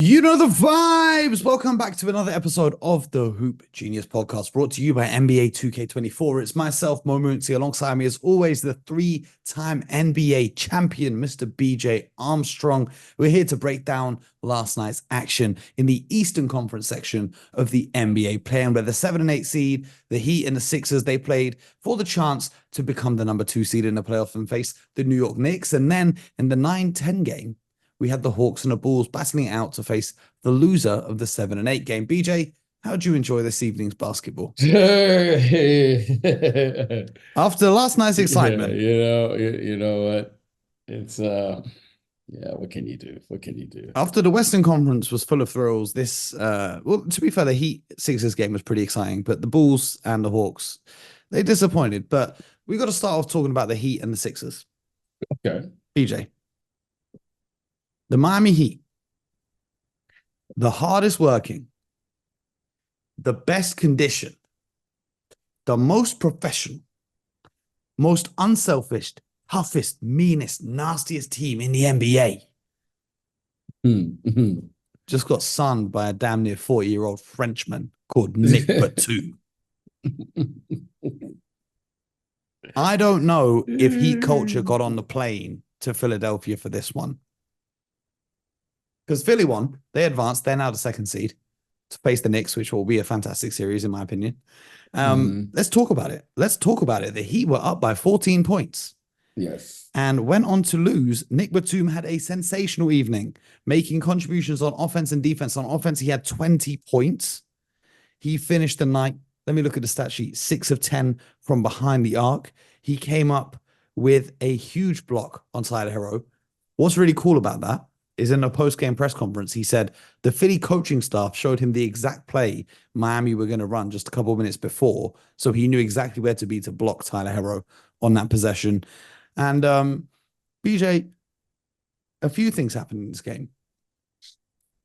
You know the vibes. Welcome back to another episode of the Hoop Genius podcast brought to you by NBA 2K24. It's myself, Mo Moonty, alongside me as always, the three-time NBA champion, Mr. BJ Armstrong. We're here to break down last night's action in the Eastern Conference section of the NBA, playing where the 7 and 8 seed, the Heat and the Sixers, they played for the chance to become the number 2 seed in the playoff and face the New York Knicks. And then in the 9-10 game, we had the Hawks and the Bulls battling it out to face the loser of the 7 and 8 game. BJ, how did you enjoy this evening's basketball? After last night's excitement. You know what? It's yeah, what can you do? What can you do? After the Western Conference was full of thrills, this well, to be fair, the Heat Sixers game was pretty exciting, but the Bulls and the Hawks, they disappointed. But we got to start off talking about the Heat and the Sixers. Okay. BJ. The Miami Heat, the hardest working, the best conditioned, the most professional, most unselfish, toughest, meanest, nastiest team in the NBA. Mm-hmm. Just got sunned by a damn near 40-year-old Frenchman called Nick Batum. I don't know if Heat culture got on the plane to Philadelphia for this one. Because Philly won, they advanced. They're now the 2nd seed to face the Knicks, which will be a fantastic series, in my opinion. Let's talk about it. The Heat were up by 14 points. Yes. And went on to lose. Nick Batum had a sensational evening, making contributions on offense and defense. On offense, he had 20 points. He finished the night, let me look at the stat sheet, 6 of 10 from behind the arc. He came up with a huge block on Tyler Herro. What's really cool about that is in a post-game press conference, he said the Philly coaching staff showed him the exact play Miami were going to run just a couple of minutes before. So he knew exactly where to be to block Tyler Herro on that possession. And BJ, a few things happened in this game.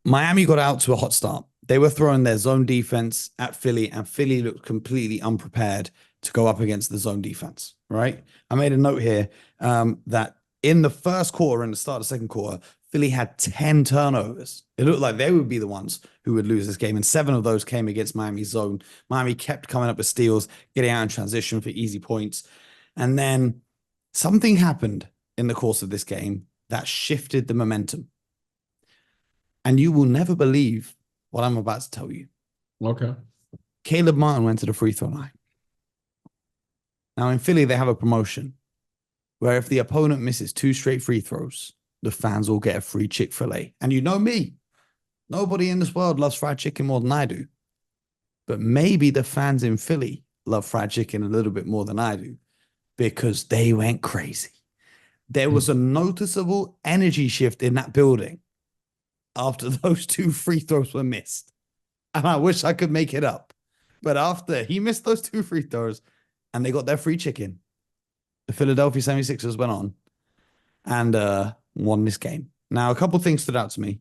Miami got out to a hot start. They were throwing their zone defense at Philly, and Philly looked completely unprepared to go up against the zone defense, right? I made a note here that in the first quarter and the start of the second quarter, Philly had 10 turnovers. It looked like they would be the ones who would lose this game, and 7 of those came against Miami's zone. Miami kept coming up with steals, getting out in transition for easy points. And then something happened in the course of this game that shifted the momentum. And you will never believe what I'm about to tell you. Okay. Caleb Martin went to the free throw line. Now in Philly, they have a promotion where if the opponent misses 2 straight free throws, the fans will get a free Chick-fil-A. And you know me, nobody in this world loves fried chicken more than I do. But maybe the fans in Philly love fried chicken a little bit more than I do because they went crazy. There was a noticeable energy shift in that building after those 2 free throws were missed. And I wish I could make it up. But after he missed those 2 free throws and they got their free chicken, the Philadelphia 76ers went on and won this game. Now, a couple of things stood out to me.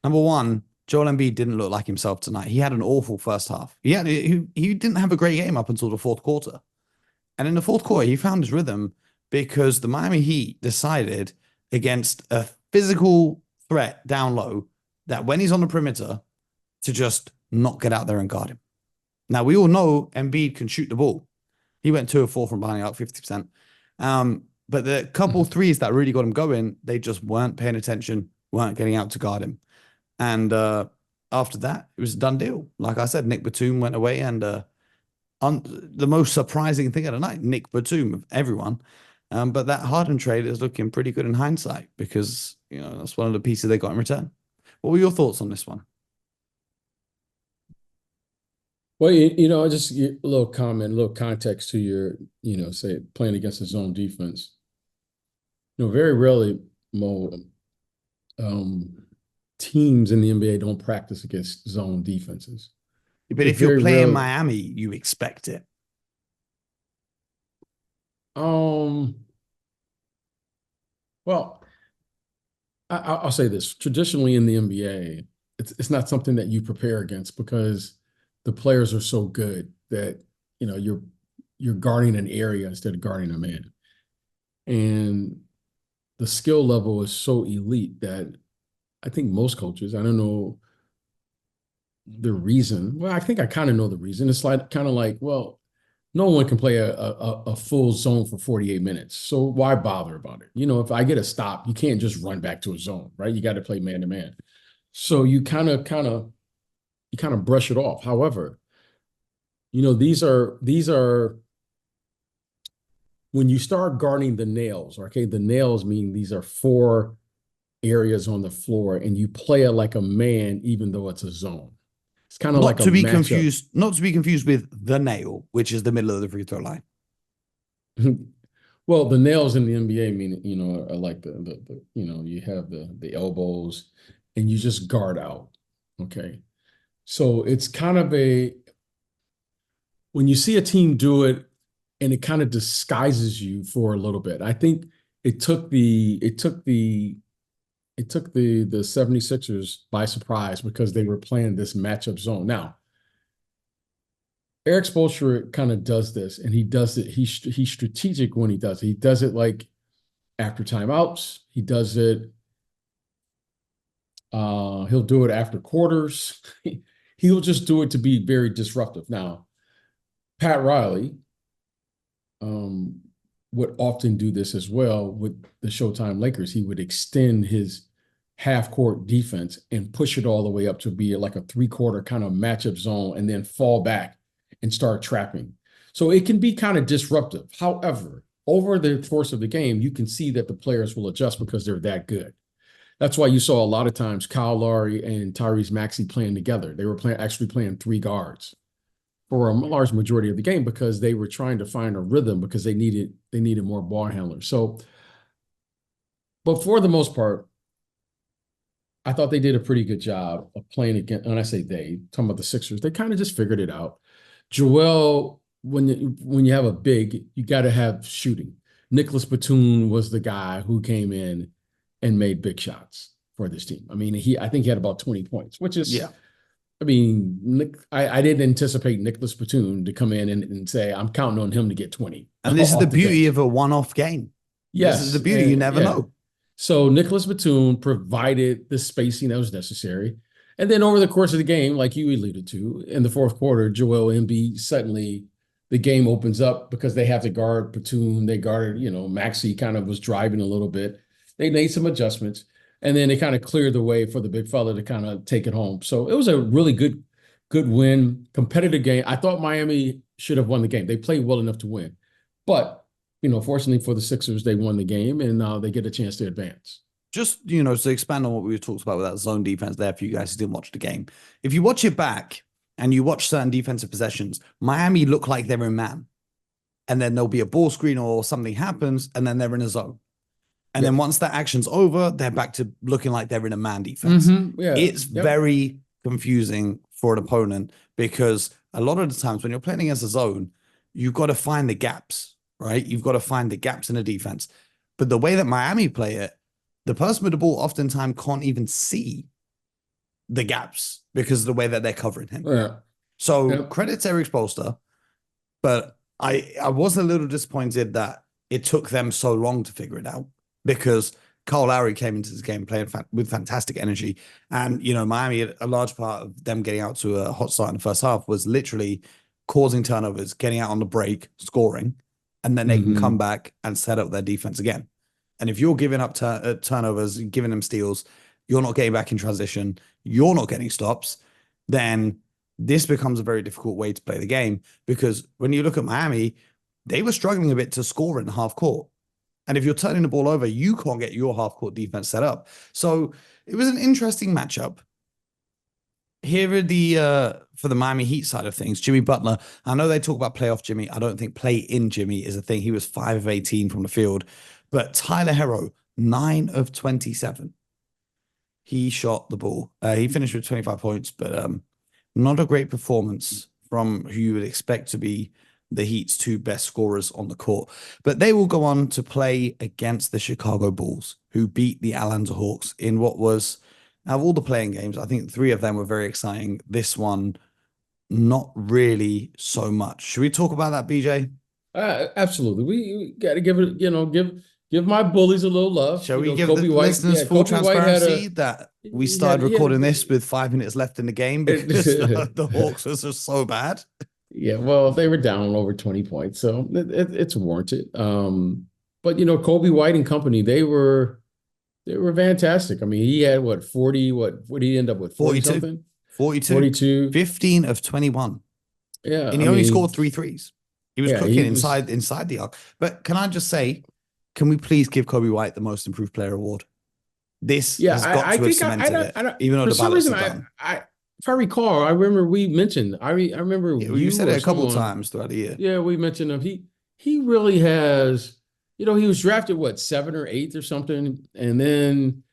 Number one, Joel Embiid didn't look like himself tonight. He had an awful first half. He didn't have a great game up until the fourth quarter. And in the fourth quarter, he found his rhythm because the Miami Heat decided against a physical threat down low that when he's on the perimeter to just not get out there and guard him. Now, we all know Embiid can shoot the ball. He went 2 of 4 from behind the arc, 50%. But the couple threes that really got him going, they just weren't paying attention, weren't getting out to guard him. And after that, it was a done deal. Like I said, Nick Batum went away, and the most surprising thing of the night, Nick Batum of everyone. But that Harden trade is looking pretty good in hindsight because, that's one of the pieces they got in return. What were your thoughts on this one? Well, just a little comment, a little context to your, say playing against a zone defense. Very rarely, Mo, teams in the NBA don't practice against zone defenses. But if you're playing Miami, you expect it. Well, I'll say this. Traditionally in the NBA, it's not something that you prepare against because the players are so good that, you're guarding an area instead of guarding a man. And the skill level is so elite that I think most coaches, I don't know the reason. Well, I think I kind of know the reason. It's like kind of like, well, no one can play a full zone for 48 minutes. So why bother about it? If I get a stop, you can't just run back to a zone, right? You got to play man to man. So you kind of brush it off. However, these are when you start guarding the nails, okay, the nails mean these are four areas on the floor, and you play it like a man, even though it's a zone. It's kind of like a matchup. Not to be confused with the nail, which is the middle of the free throw line. Well, the nails in the NBA mean, are like the you have the elbows and you just guard out. Okay. So it's kind of when you see a team do it and it kind of disguises you for a little bit. I think it took the 76ers by surprise because they were playing this matchup zone. Now, Eric Spoelstra kind of does this, and he does it. He's strategic when he does it. He does it like after timeouts. He does it. He'll do it after quarters. He'll just do it to be very disruptive. Now, Pat Riley would often do this as well with the Showtime Lakers. He would extend his half-court defense and push it all the way up to be like a three-quarter kind of matchup zone and then fall back and start trapping. So it can be kind of disruptive. However, over the course of the game, you can see that the players will adjust because they're that good. That's why you saw a lot of times Kyle Lowry and Tyrese Maxey playing together. They were actually playing three guards for a large majority of the game because they were trying to find a rhythm because they needed more ball handlers. So, but for the most part, I thought they did a pretty good job of playing against, when I say they, talking about the Sixers, they kind of just figured it out. Joel, when you have a big, you got to have shooting. Nicholas Batum was the guy who came in and made big shots for this team. I mean, I think he had about 20 points, which is, yeah. I mean, I didn't anticipate Nicholas Batum to come in and say, I'm counting on him to get 20. And this is the beauty of a one-off game. Yes. This is the beauty. You never know. So Nicholas Batum provided the spacing that was necessary. And then over the course of the game, like you alluded to, in the fourth quarter, Joel Embiid suddenly the game opens up because they have to guard Batum. They guarded, Maxey kind of was driving a little bit. They made some adjustments. And then they kind of cleared the way for the big fella to kind of take it home. So it was a really good win, competitive game. I thought Miami should have won the game. They played well enough to win. But, fortunately for the Sixers, they won the game and they get a chance to advance. Just, to expand on what we talked about with that zone defense there for you guys who didn't watch the game. If you watch it back and you watch certain defensive possessions, Miami look like they're in man. And then there'll be a ball screen or something happens and then they're in a zone. And then once that action's over, they're back to looking like they're in a man defense. Mm-hmm. Yeah. It's very confusing for an opponent because a lot of the times when you're playing against a zone, you've got to find the gaps, right? You've got to find the gaps in the defense. But the way that Miami play it, the person with the ball oftentimes can't even see the gaps because of the way that they're covering him. Yeah. So credit to Eric Spoelstra, but I was a little disappointed that it took them so long to figure it out. Because Kyle Lowry came into this game playing with fantastic energy. And, Miami, a large part of them getting out to a hot start in the first half was literally causing turnovers, getting out on the break, scoring, and then they can come back and set up their defense again. And if you're giving up turnovers, giving them steals, you're not getting back in transition, you're not getting stops, then this becomes a very difficult way to play the game. Because when you look at Miami, they were struggling a bit to score in the half court. And if you're turning the ball over, you can't get your half-court defense set up. So it was an interesting matchup. Here are for the Miami Heat side of things, Jimmy Butler. I know they talk about playoff Jimmy. I don't think play-in Jimmy is a thing. He was 5 of 18 from the field. But Tyler Herro, 9 of 27. He shot the ball. He finished with 25 points, but not a great performance from who you would expect to be the Heat's two best scorers on the court. But they will go on to play against the Chicago Bulls, who beat the Atlanta Hawks in what was, out of all the playing games, I think 3 of them were very exciting. This one, not really so much. Should we talk about that, BJ? Absolutely. We got to give it, give my bullies a little love. Shall You we know, give the Kobe White, listeners yeah, full Kobe White had transparency that we he started had recording a this with 5 minutes left in the game because the Hawks was just so bad? yeah, well, they were down over 20 points, so it's warranted. But you know, Kobe White and company, they were fantastic. I mean, he had what 40, what did he end up with? 40 42. something? 42. 42. 15 of 21. Yeah, And I he only mean, scored 3 threes. He was yeah, cooking he was. inside the arc. But can I just say, can we please give Kobe White the most improved player award? This Yeah, has got I to have think cemented it, I don't, even though for the some ballots reason are done. if I recall, I remember we mentioned I remember Yeah, well, you you said or it a couple someone, times throughout the year. yeah, we mentioned him. He really has, you know, he was drafted what, seventh or eighth or something, and then,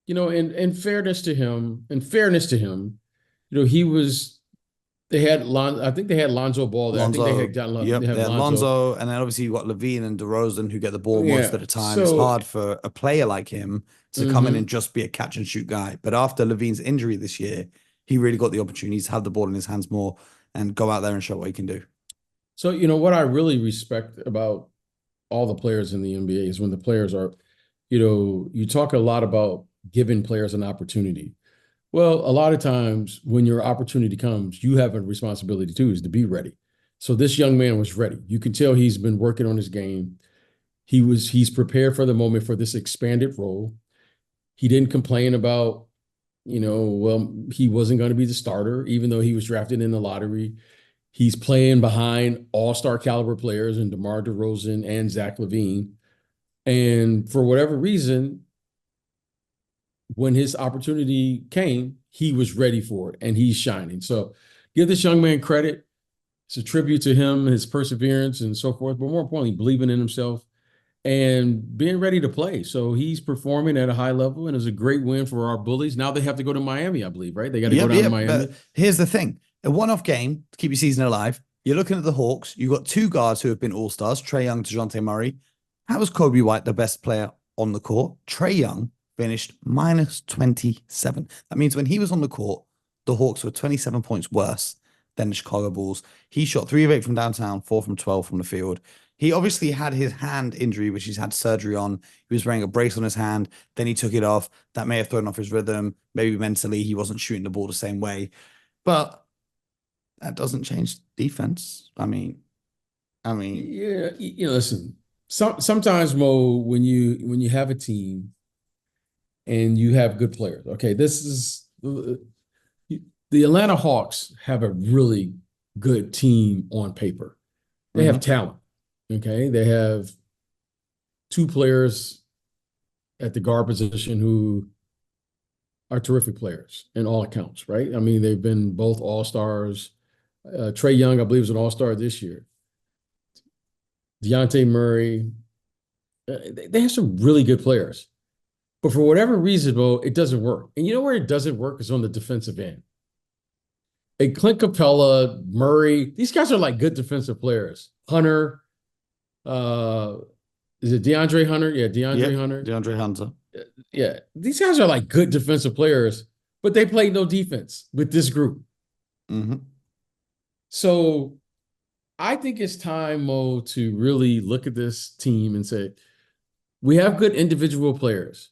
you know, in fairness to him, you know, he was I think they had Lonzo Ball there. I think Lonzo, they yep, have they had Lonzo. Lonzo, and then obviously you've got Levine and DeRozan who get the ball most Yeah. of the time. It's So, hard for a player like him to come in and mhm. just be a catch and shoot guy. But after Levine's injury this year, he really got the opportunity to have the ball in his hands more and go out there and show what he can do. So, you know, what I really respect about all the players in the NBA is when the players are, you know, you talk a lot about giving players an opportunity. Well, a lot of times when your opportunity comes, you have a responsibility too, is to be ready. So this young man was ready. You can tell he's been working on his game. He's prepared for the moment for this expanded role. He didn't complain about, you know, well, he wasn't going to be the starter, even though he was drafted in the lottery. He's playing behind all-star caliber players and DeMar DeRozan and Zach LaVine. And for whatever reason, when his opportunity came, he was ready for it and he's shining. So give this young man credit. It's a tribute to him, his perseverance and so forth, but more importantly, believing in himself and being ready to play. So he's performing at a high level and is a great win for our bullies. Now they have to go to Miami, I believe, right? They got to go down to Miami. But here's the thing. A one-off game to keep your season alive. You're looking at the Hawks. You've got two guards who have been all-stars, Trae Young, DeJounte Murray. How was Kobe White the best player on the court? Trae Young finished minus 27. That means when he was on the court, the Hawks were 27 points worse than the Chicago Bulls. He shot 3 of 8 from downtown, 4 from 12 from the field. He obviously had his hand injury, which he's had surgery on. He was wearing a brace on his hand. Then he took it off. That may have thrown off his rhythm. Maybe mentally he wasn't shooting the ball the same way. But that doesn't change defense. I mean, Yeah, you know, listen. Sometimes, Mo, when you have a team and you have good players, okay, this is the Atlanta Hawks have a really good team on paper. They have talent. Okay, they have two players at the guard position who are terrific players in all accounts, right? I mean, they've been both all-stars. Trae Young, I believe, is an all-star this year. Dejounte Murray, they have some really good players. But for whatever reason, Bo, it doesn't work. And you know where it doesn't work is on the defensive end. And Clint Capella, Murray, these guys are like good defensive players. Hunter, is it DeAndre Hunter? Yeah, DeAndre Hunter. DeAndre Hunter. Yeah, these guys are like good defensive players, but they played no defense with this group. So I think it's time, Mo, to really look at this team and say, we have good individual players,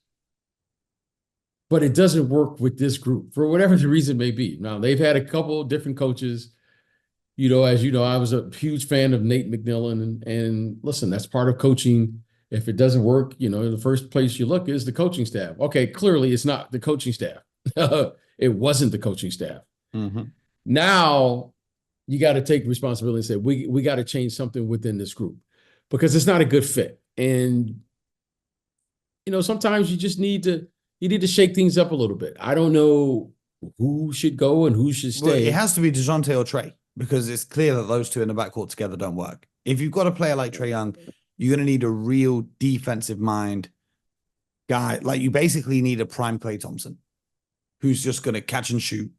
but it doesn't work with this group for whatever the reason may be. Now, they've had a couple of different coaches. You know, as you know, I was a huge fan of Nate McMillan. And listen, that's part of coaching. If it doesn't work, you know, the first place you look is the coaching staff. Okay, clearly it's not the coaching staff. It wasn't the coaching staff. Now you got to take responsibility and say, we got to change something within this group because it's not a good fit. And, you know, sometimes you just need to shake things up a little bit. I don't know who should go and who should stay. Well, it has to be DeJounte or Trae because it's clear that those two in the backcourt together don't work. If you've got a player like Trae Young, you're going to need a real defensive mind guy. Like you basically need a prime Klay Thompson who's just going to catch and shoot.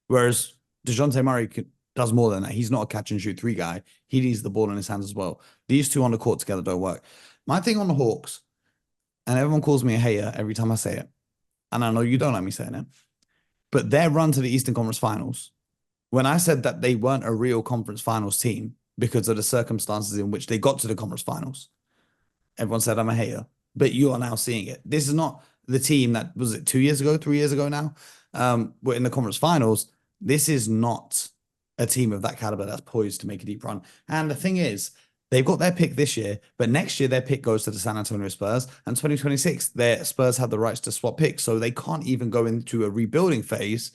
Whereas DeJounte Murray does more than that. He's not a catch and shoot 3 guy. He needs the ball in his hands as well. These two on the court together don't work. My thing on the Hawks, and everyone calls me a hater every time I say it, and I know you don't like me saying it, but their run to the Eastern Conference Finals, when I said that they weren't a real conference finals team because of the circumstances in which they got to the conference finals, everyone said I'm a hater, but you are now seeing it. This is not the team that was it 2 years ago, 3 years ago now. We're in the conference finals. This is not a team of that caliber that's poised to make a deep run. And the thing is, they've got their pick this year, but next year their pick goes to the San Antonio Spurs, and 2026 their Spurs have the rights to swap picks, so they can't even go into a rebuilding phase.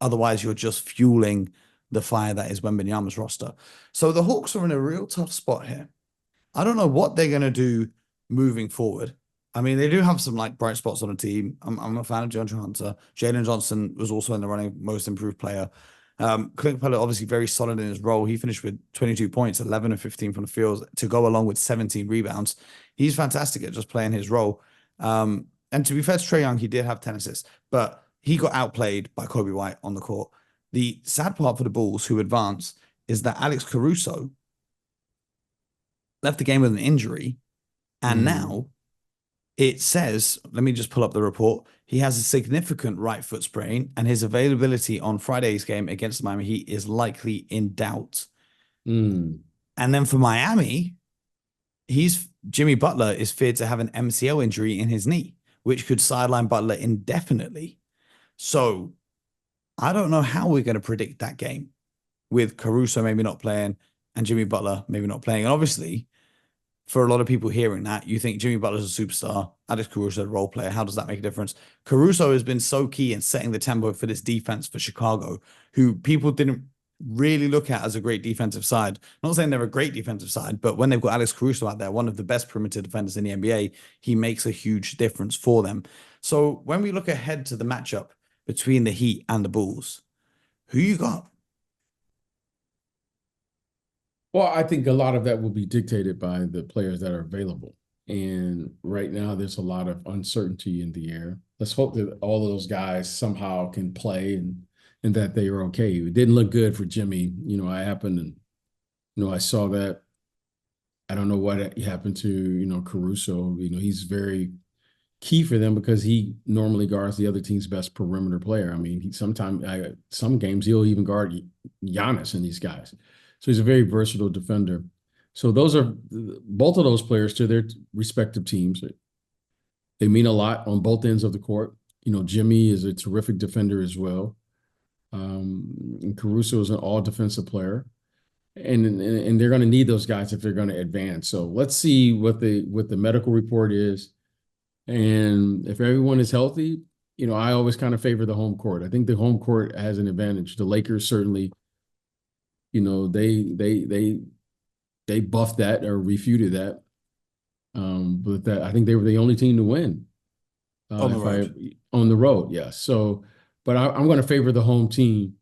Otherwise, you're just fueling the fire that is Wembanyama's roster. So the Hawks are in a real tough spot here. I don't know what they're going to do moving forward. I mean, they do have some like bright spots on the team. I'm a fan of DeAndre Hunter. Jalen Johnson was also in the running most improved player. Clint Capella obviously very solid in his role. He finished with 22 points, 11 and 15 from the field to go along with 17 rebounds. He's fantastic at just playing his role. And to be fair to Trae Young, he did have 10 assists, but he got outplayed by Kobe White on the court. The sad part for the Bulls who advanced is that Alex Caruso left the game with an injury. And now it says, let me just pull up the report. He has a significant right foot sprain, and his availability on Friday's game against the Miami Heat is likely in doubt. And then for Miami, Jimmy Butler is feared to have an MCL injury in his knee, which could sideline Butler indefinitely. So I don't know how we're going to predict that game with Caruso maybe not playing and Jimmy Butler maybe not playing. And obviously, for a lot of people hearing that, you think Jimmy Butler's a superstar, Alex Caruso a role player. How does that make a difference? Caruso has been so key in setting the tempo for this defense for Chicago, who people didn't really look at as a great defensive side. Not saying they're a great defensive side, but when they've got Alex Caruso out there, one of the best perimeter defenders in the NBA, he makes a huge difference for them. So when we look ahead to the matchup between the Heat and the Bulls, who you got? Well, I think a lot of that will be dictated by the players that are available. And right now, there's a lot of uncertainty in the air. Let's hope that all of those guys somehow can play and that they are okay. It didn't look good for Jimmy. I happened and, I saw that. I don't know what happened to, Caruso. He's very key for them because he normally guards the other team's best perimeter player. I mean, some games he'll even guard Giannis and these guys. So he's a very versatile defender. So those are both of those players to their respective teams. They mean a lot on both ends of the court. Jimmy is a terrific defender as well. And Caruso is an all defensive player. And they're going to need those guys if they're going to advance. So let's see what the medical report is. And if everyone is healthy, I always kind of favor the home court. I think the home court has an advantage. The Lakers certainly, they buffed that or refuted that. But I think they were the only team to win On the road. On the road, yes. So, but I'm going to favor the home team.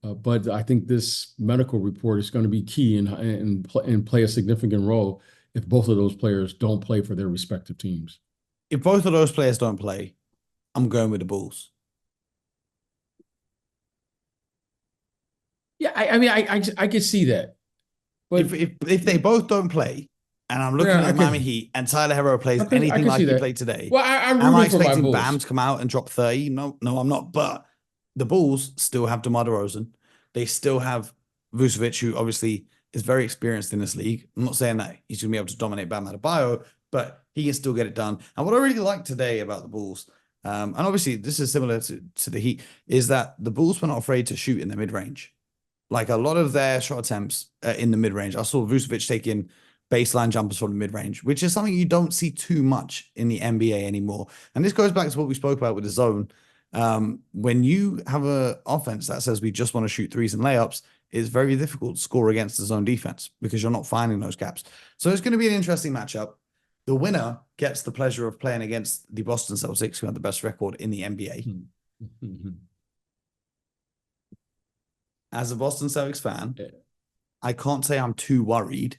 But I think this medical report is going to be key and play a significant role if both of those players don't play for their respective teams. If both of those players don't play, I'm going with the Bulls. Yeah, I mean, I could see that. But if they both don't play, and I'm looking at Miami Heat, and Tyler Herro plays anything like he played today, well, I'm am I rooting for my expecting Bulls. Bam to come out and drop 30? No, I'm not. But the Bulls still have DeMar DeRozan. They still have Vucevic, who obviously is very experienced in this league. I'm not saying that he's going to be able to dominate Bam Adebayo, but he can still get it done. And what I really like today about the Bulls, and obviously this is similar to the Heat, is that the Bulls were not afraid to shoot in the mid-range. Like a lot of their shot attempts in the mid-range. I saw Vucevic taking baseline jumpers from the mid-range, which is something you don't see too much in the NBA anymore. And this goes back to what we spoke about with the zone. When you have an offense that says we just want to shoot threes and layups, it's very difficult to score against the zone defense because you're not finding those gaps. So it's going to be an interesting matchup. The winner gets the pleasure of playing against the Boston Celtics, who have the best record in the NBA. Mm-hmm. As a Boston Celtics fan, I can't say I'm too worried,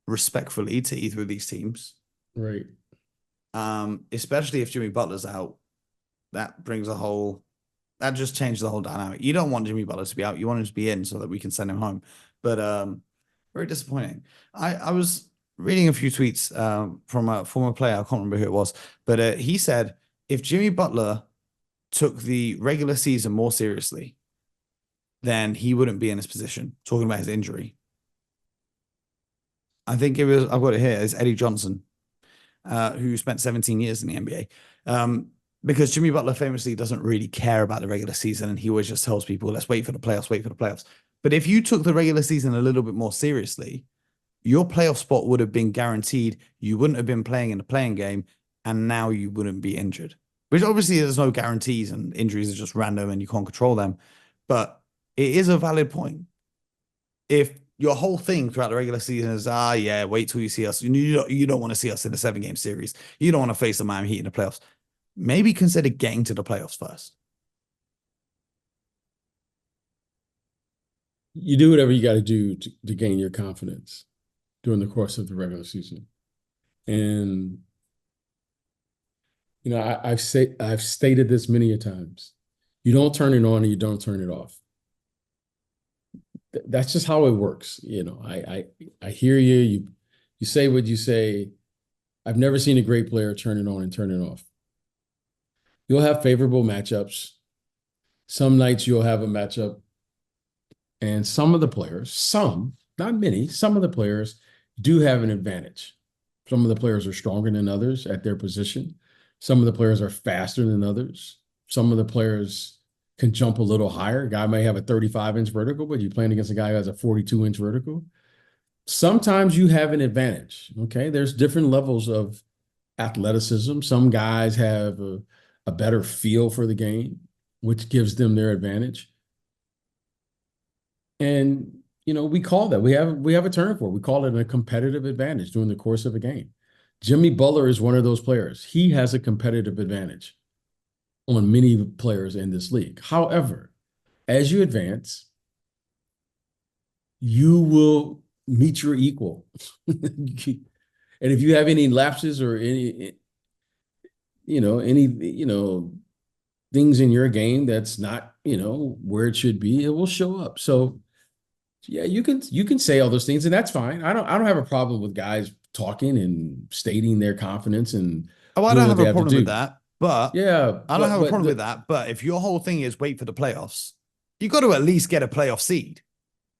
respectfully, to either of these teams. Right. Especially if Jimmy Butler's out. That just changes the whole dynamic. You don't want Jimmy Butler to be out. You want him to be in so that we can send him home. But very disappointing. I was reading a few tweets from a former player. I can't remember who it was. But he said, if Jimmy Butler took the regular season more seriously, then he wouldn't be in this position, talking about his injury. I think I've got it here, it's Eddie Johnson. who spent 17 years in the NBA. Because Jimmy Butler famously doesn't really care about the regular season, and he always just tells people, let's wait for the playoffs, wait for the playoffs. But if you took the regular season a little bit more seriously, your playoff spot would have been guaranteed. You wouldn't have been playing in the playing game, and now you wouldn't be injured. Which obviously there's no guarantees, and injuries are just random and you can't control them. But it is a valid point. If your whole thing throughout the regular season is, yeah, wait till you see us. You don't want to see us in a 7-game series. You don't want to face the Miami Heat in the playoffs. Maybe consider getting to the playoffs first. You do whatever you got to do to gain your confidence during the course of the regular season. And, I've stated this many a times. You don't turn it on and you don't turn it off. That's just how it works. I hear you. You say what you say. I've never seen a great player turn it on and turn it off. You'll have favorable matchups. Some nights you'll have a matchup, and some of the players, not many, some of the players do have an advantage. Some of the players are stronger than others at their position. Some of the players are faster than others. Some of the players can jump a little higher. A guy may have a 35-inch vertical, but you're playing against a guy who has a 42-inch vertical. Sometimes you have an advantage, okay? There's different levels of athleticism. Some guys have a better feel for the game, which gives them their advantage. And, we call that. We have a term for it. We call it a competitive advantage during the course of a game. Jimmy Butler is one of those players. He has a competitive advantage on many players in this league. However, as you advance, you will meet your equal. And if you have any lapses or any things in your game that's not, where it should be, it will show up. So yeah, you can say all those things, and that's fine. I don't have a problem with guys talking and stating their confidence and I don't have a problem with that. But yeah, I don't have a problem with that. But if your whole thing is wait for the playoffs, you got to at least get a playoff seed.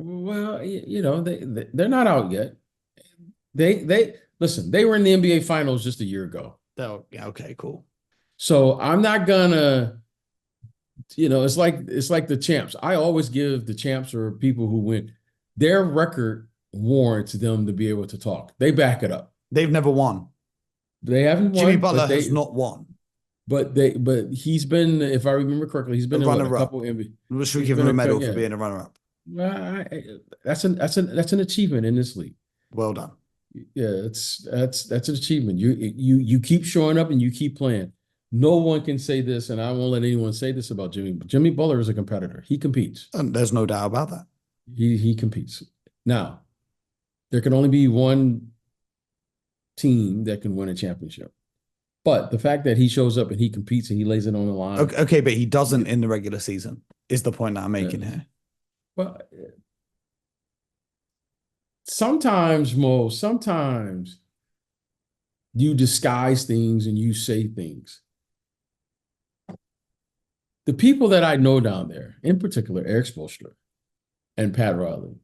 Well, they're not out yet. They listen, they were in the NBA finals just a year ago. Oh, yeah, okay, cool. So I'm not gonna, it's like the champs. I always give the champs or people who win, their record warrants them to be able to talk. They back it up. They've never won. They haven't won. Jimmy Butler has not won. But he's been, if I remember correctly, he's been in a couple NBA. Should we give him a medal for being a runner-up? Well, that's an achievement in this league. Well done. Yeah, that's an achievement. You keep showing up and you keep playing. No one can say this, and I won't let anyone say this about Jimmy. But Jimmy Butler is a competitor. He competes. And there's no doubt about that. He competes. Now, there can only be one team that can win a championship. But the fact that he shows up and he competes and he lays it on the line. Okay, but he doesn't in the regular season is the point that I'm making here. Well, sometimes you disguise things and you say things. The people that I know down there, in particular, Eric Spoelstra and Pat Riley,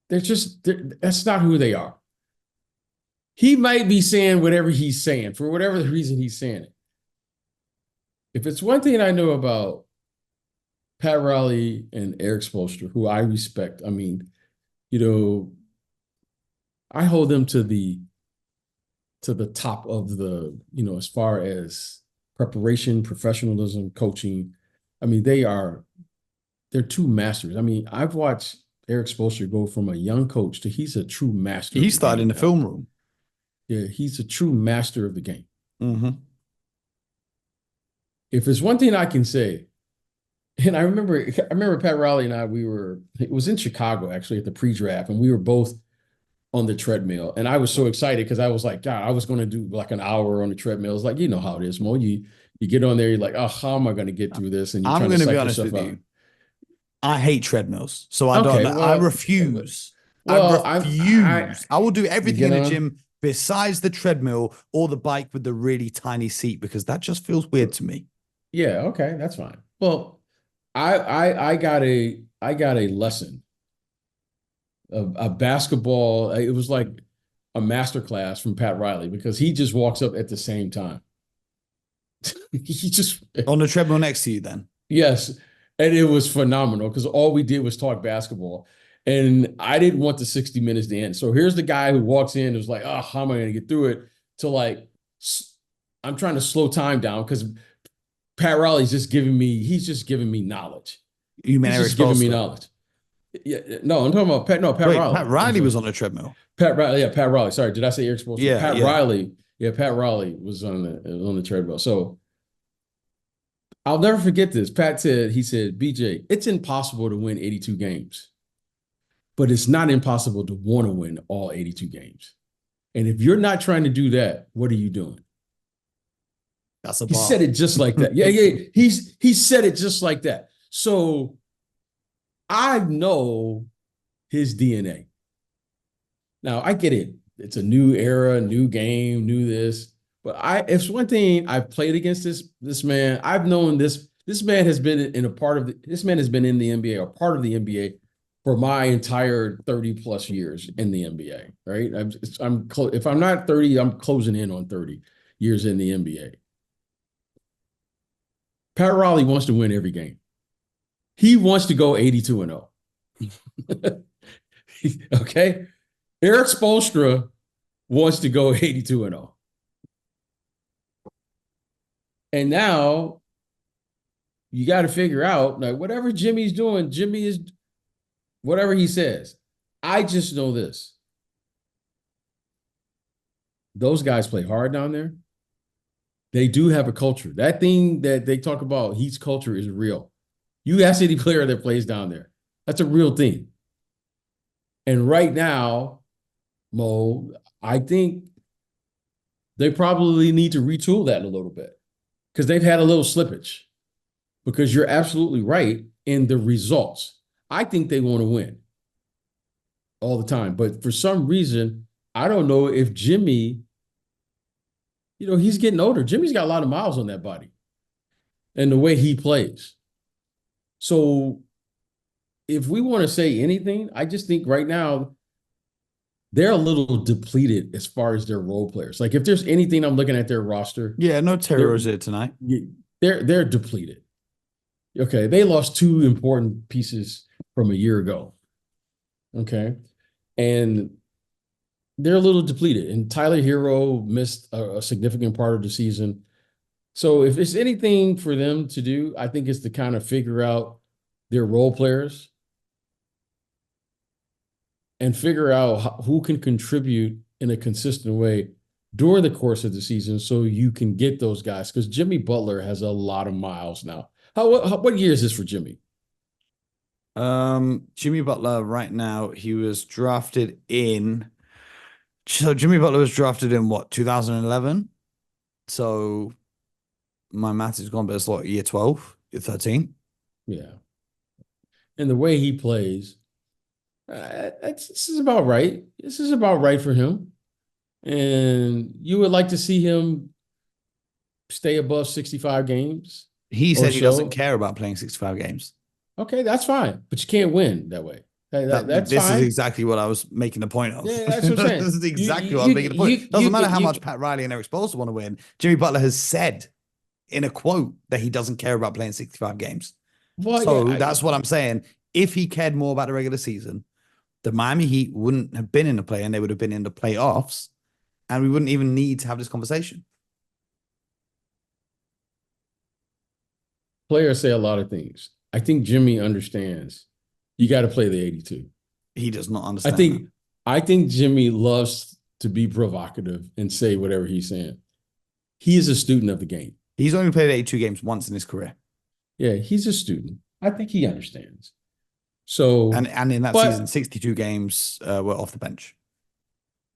that's not who they are. He might be saying whatever he's saying for whatever the reason he's saying it. If it's one thing I know about Pat Riley and Eric Spoelstra, who I respect, I mean, I hold them to the top of the, as far as preparation, professionalism, coaching. I mean, they're two masters. I mean, I've watched Eric Spoelstra go from a young coach to he's a true master. He started in the film room. Yeah, he's a true master of the game. Mm-hmm. If there's one thing I can say, and I remember Pat Riley and I, it was in Chicago actually at the pre-draft, and we were both on the treadmill. And I was so excited because I was like, God, I was going to do like an hour on the treadmill. It's like, you know how it is, Mo. You get on there, you're like, oh, how am I going to get through this? And you're I'm going to be honest with you. I hate treadmills, so I don't know. I refuse. I will do everything in the gym besides the treadmill or the bike with the really tiny seat because that just feels weird to me. Yeah, okay, that's fine. Well, I got a lesson of basketball. It was like a masterclass from Pat Riley because he just walks up at the same time. He just On the treadmill next to you, then. yes, and it was phenomenal because all we did was talk basketball, and I didn't want the 60 minutes to end. So here's the guy who walks in who's like, "Oh, how am I going to get through it?" To like, I'm trying to slow time down because Pat Riley's just giving me, he's just giving me knowledge. You mean He's Eric just giving me Spoelstra? knowledge. Yeah, no, I'm talking about Pat. No, Pat Wait, Riley. Pat Riley was on the treadmill. Pat Riley. Yeah, Pat Riley. Sorry, did I say Eric Spoelstra? Yeah, Pat yeah. Riley. Yeah, Pat Riley was on the treadmill. So I'll never forget this. Pat said, he said, BJ, it's impossible to win 82 games, but it's not impossible to want to win all 82 games. And if you're not trying to do that, what are you doing? That's a He bar. said it just like that. Yeah, yeah. He said it just like that. So I know his DNA. Now I get it. It's a new era, new game, new this. But it's one thing I've played against this man. I've known this man has been in a part of this man has been in the NBA or part of the NBA for my entire 30 plus years in the NBA, right? If I'm not 30, I'm closing in on 30 years in the NBA. Pat Riley wants to win every game. He wants to go 82-0. Okay? Eric Spoelstra wants to go 82-0. And now you got to figure out, like, whatever Jimmy's doing, Jimmy is whatever he says. I just know this. Those guys play hard down there. They do have a culture. That thing that they talk about, Heat's culture, is real. You ask any player that plays down there. That's a real thing. And right now, Mo, I think they probably need to retool that a little bit because they've had a little slippage. Because you're absolutely right in the results. I think they want to win all the time. But for some reason, I don't know if Jimmy, he's getting older. Jimmy's got a lot of miles on that body and the way he plays. So if we want to say anything, I just think right now they're a little depleted as far as their role players. Like if there's anything I'm looking at their roster. Yeah, no Terry Rozier tonight. They're depleted. Okay, they lost two important pieces from a year ago. Okay, and they're a little depleted. And Tyler Hero missed a significant part of the season. So if it's anything for them to do, I think it's to kind of figure out their role players and figure out who can contribute in a consistent way during the course of the season so you can get those guys. Because Jimmy Butler has a lot of miles now. What year is this for Jimmy? Jimmy Butler right now, he was drafted in. So Jimmy Butler was drafted in what, 2011? So my math is gone, but it's like year 12, year 13. Yeah. And the way he plays, this is about right. This is about right for him. And you would like to see him stay above 65 games. He said he doesn't care about playing 65 games. Okay, that's fine. But you can't win that way. That's this fine. is exactly what I was making the point of. Yeah, that's what I'm saying. This is exactly what I'm making the point. Doesn't matter how much Pat Riley and Eric Spoelstra want to win. Jimmy Butler has said in a quote that he doesn't care about playing 65 games. Well, so yeah, that's what I'm saying. If he cared more about the regular season, the Miami Heat wouldn't have been in the play and they would have been in the playoffs, and we wouldn't even need to have this conversation. Players say a lot of things. I think Jimmy understands you got to play the 82. He does not understand. I think Jimmy loves to be provocative and say whatever he's saying. He is a student of the game. He's only played 82 games once in his career. Yeah, he's a student. I think he understands. So and in that season, 62 games were off the bench.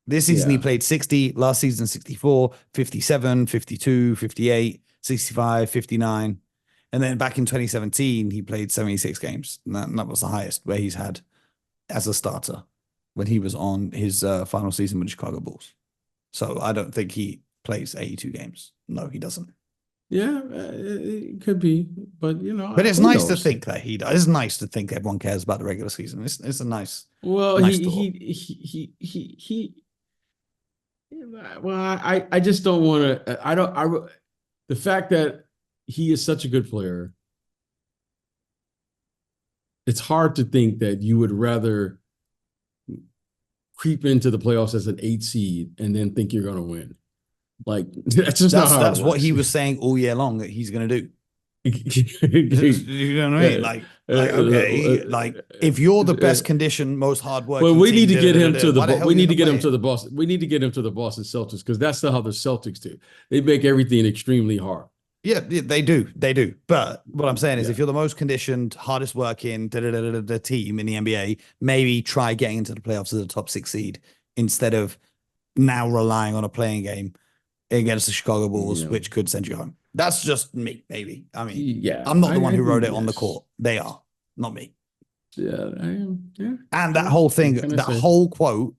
This season he played 60, last season 64, 57, 52, 58, 65, 59. And then back in 2017, he played 76 games. And that was the highest where he's had as a starter when he was on his final season with the Chicago Bulls. So I don't think he plays 82 games. No, he doesn't. Yeah, it could be. But, But it's nice to think that he does. It's nice to think everyone cares about the regular season. It's a nice. Well, nice he Well, I just don't want to. The fact that he is such a good player, it's hard to think that you would rather creep into the playoffs as an 8 seed and then think you're going to win. Like that's just not how That's it what works. he was saying all year long that he's going to do. You You know what I mean? Okay, like if you're the best conditioned, most hardworking, well, we need team, to get him to why the. hell We you need to not get him playing? to the Boston. We need to get him to the Boston Celtics because that's how the Celtics do. They make everything extremely hard. Yeah, they do. They do. But what I'm saying is, Yeah. if you're the most conditioned, hardest working the team in the NBA, maybe try getting into the playoffs as a top 6 seed instead of now relying on a playing game against the Chicago Bulls, Yeah. which could send you home. That's just me, maybe. I mean, Yeah, I'm not the one I who wrote agree, it on the yes. court. They are, not me. Yeah, I am. Yeah. And that Yeah, whole thing, what can I that say? whole quote,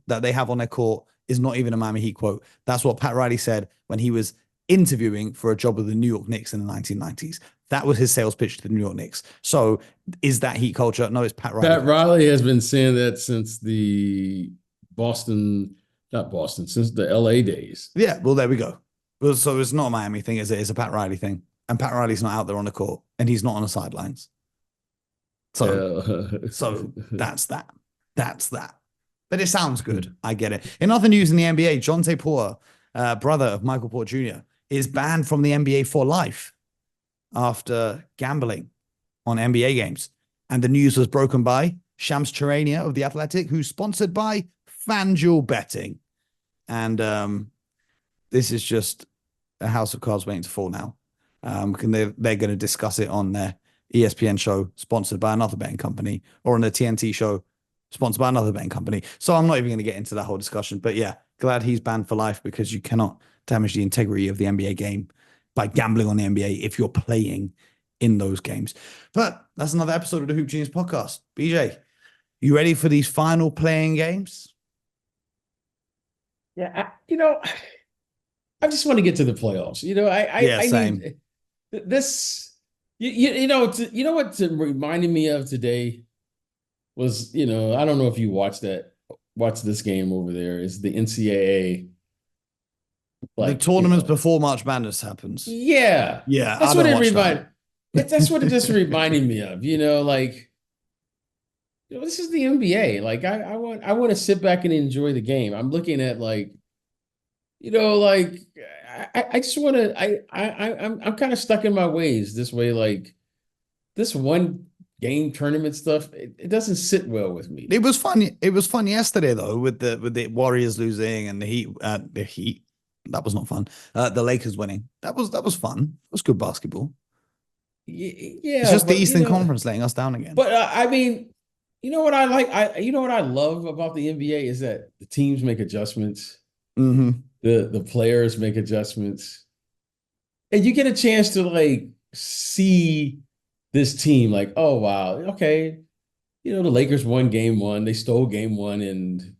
that they have on their court is not even a Miami Heat quote. That's what Pat Riley said when he was interviewing for a job with the New York Knicks in the 1990s. That was his sales pitch to the New York Knicks. So is that Heat culture? No, it's Pat Riley. Pat Riley has been saying that since the not Boston, since the LA days. Yeah, well, there we go. Well, so it's not a Miami thing, is it? It's a Pat Riley thing. And Pat Riley's not out there on the court and he's not on the sidelines. So that's that. That's that. But it sounds good. I get it. In other news in the NBA, Jonte Porter, brother of Michael Porter Jr., is banned from the NBA for life after gambling on NBA games. And the news was broken by Shams Charania of The Athletic, who's sponsored by FanDuel Betting. And this is just a house of cards waiting to fall now. They're going to discuss it on their ESPN show, sponsored by another betting company, or on the TNT show, sponsored by another betting company. So I'm not even going to get into that whole discussion. But yeah, glad he's banned for life because you cannot damage the integrity of the NBA game by gambling on the NBA if you're playing in those games. But that's another episode of the Hoop Genius podcast. BJ, you ready for these final playing games? Yeah, I just want to get to the playoffs. I same. need this. You know what reminded me of today was, I don't know if you watch this game over there, is the NCAA. The tournaments before March Madness happens. Yeah. Yeah. That's what it reminded. That's what it just reminded me of, this is the NBA. Like I want to sit back and enjoy the game. I'm looking at I just want to, I'm kind of stuck in my ways this way. Like this one game tournament stuff, it doesn't sit well with me. It was fun. It was fun yesterday though, with the Warriors losing and the Heat. That was not fun. The Lakers winning. That was fun. It was good basketball. Yeah. It's just the Eastern Conference letting us down again. But I mean, you know what I like? You know what I love about the NBA is that the teams make adjustments. Mm-hmm. The players make adjustments. And you get a chance to see this team oh, wow, okay. The Lakers won game 1. They stole game 1 in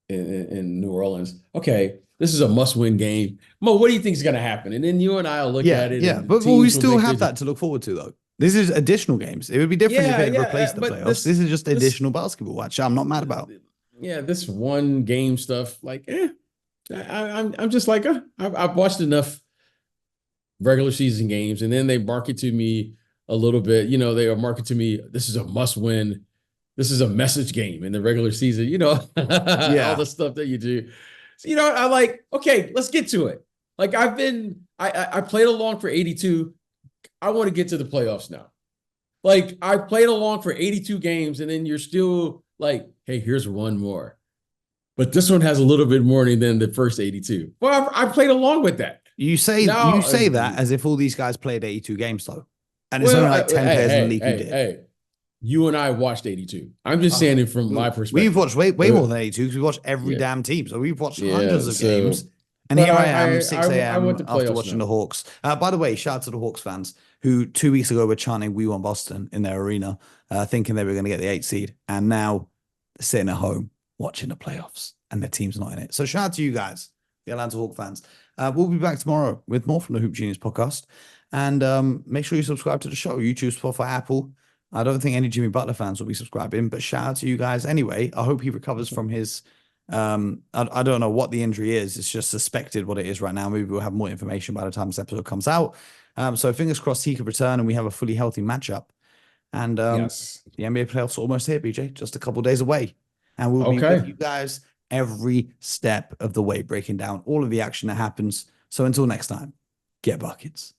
New Orleans. Okay, this is a must-win game. Mo, what do you think is going to happen? And then you and I will look at it. Yeah, but we still have that to look forward to, though. This is additional games. It would be different if it replaced the playoffs. This is just additional basketball, which I'm not mad about. Yeah, this one game stuff, I'm just I've watched enough regular season games, and then they market to me a little bit. They are market to me, this is a must-win. This is a message game in the regular season. All the stuff that you do. So, I okay, let's get to it. I played along for 82. I want to get to the playoffs now. I played along for 82 games, and then you're still hey, here's one more. But this one has a little bit more than the first 82. Well, I played along with that. You say that as if all these guys played 82 games, though. And it's only 10 players in the league who did. Hey, you and I watched 82. I'm just saying it from my perspective. We've watched way more than 82 because we watched every damn team. So we've watched hundreds of games. And here I am, 6 a.m. after watching the Hawks. By the way, shout out to the Hawks fans who 2 weeks ago were chanting "We want Boston" in their arena, thinking they were going to get the 8th seed. And now they're sitting at home watching the playoffs and their team's not in it. So shout out to you guys, the Atlanta Hawks fans. We'll be back tomorrow with more from the Hoop Genius podcast. And make sure you subscribe to the show, YouTube, Spotify, Apple. I don't think any Jimmy Butler fans will be subscribing, but shout out to you guys anyway. I hope he recovers from his I don't know what the injury is. It's just suspected what it is right now. Maybe we'll have more information by the time this episode comes out. So fingers crossed he could return and we have a fully healthy matchup. And Yes. the NBA playoffs are almost here, BJ, just a couple days away. And we'll be with Okay. you guys every step of the way, breaking down all of the action that happens. So until next time, get buckets.